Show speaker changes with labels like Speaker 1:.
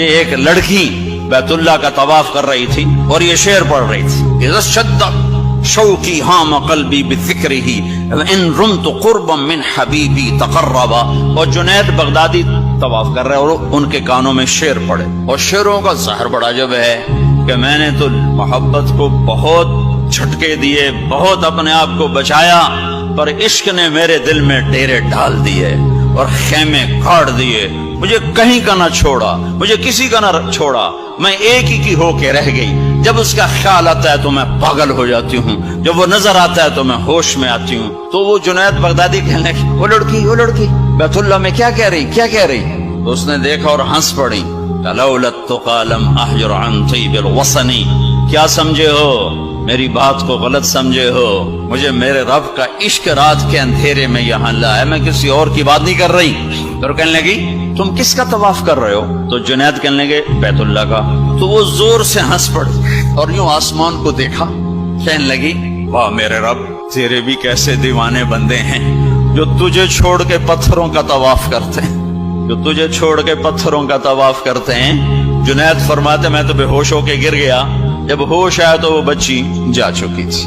Speaker 1: کہ ایک لڑکی بیت اللہ کا طواف کر رہی تھی اور یہ شعر پڑھ رہی تھی، اذا اشتد شوقی ہام قلبی بذکرہ ان رمت قربا من حبیبی تقربا۔ اور جنید بغدادی طواف کر رہے اور ان کے کانوں میں شعر پڑے، اور شعروں کا زہر بڑا جب ہے کہ میں نے تو محبت کو بہت جھٹکے دیے، بہت اپنے آپ کو بچایا، پر عشق نے میرے دل میں ڈیرے ڈال دیے اور خیمے کاٹ دیے، مجھے کہیں کا نہ چھوڑا، مجھے کسی کا نہ چھوڑا، میں ایک ہی کی ہو کے رہ گئی۔ جب اس کا خیال آتا ہے تو میں پاگل ہو جاتی ہوں، جب وہ نظر آتا ہے تو میں ہوش میں آتی ہوں۔ تو وہ جنید بغدادی کہنے لگی، وہ لڑکی بیت اللہ میں کیا کہہ رہی؟ تو اس نے دیکھا اور ہنس پڑی، لولا التقى لم احجر عن طيب الوطن۔ کیا سمجھے ہو؟ میری بات کو غلط سمجھے ہو، مجھے میرے رب کا عشق رات کے اندھیرے میں یہاں لایا، میں کسی اور کی بات نہیں کر رہی۔ تو کہنے لگی تم کس کا طواف کر رہے ہو؟ تو جنید کہنے لگے بیت اللہ کا۔ تو وہ زور سے ہنس پڑی اور یوں آسمان کو دیکھا، کہنے لگی واہ میرے رب، تیرے بھی کیسے دیوانے بندے ہیں جو تجھے چھوڑ کے پتھروں کا طواف کرتے ہیں، جنید فرماتے میں تو بے ہوش ہو کے گر گیا، جب ہوش آیا تو وہ بچی جا چکی تھی۔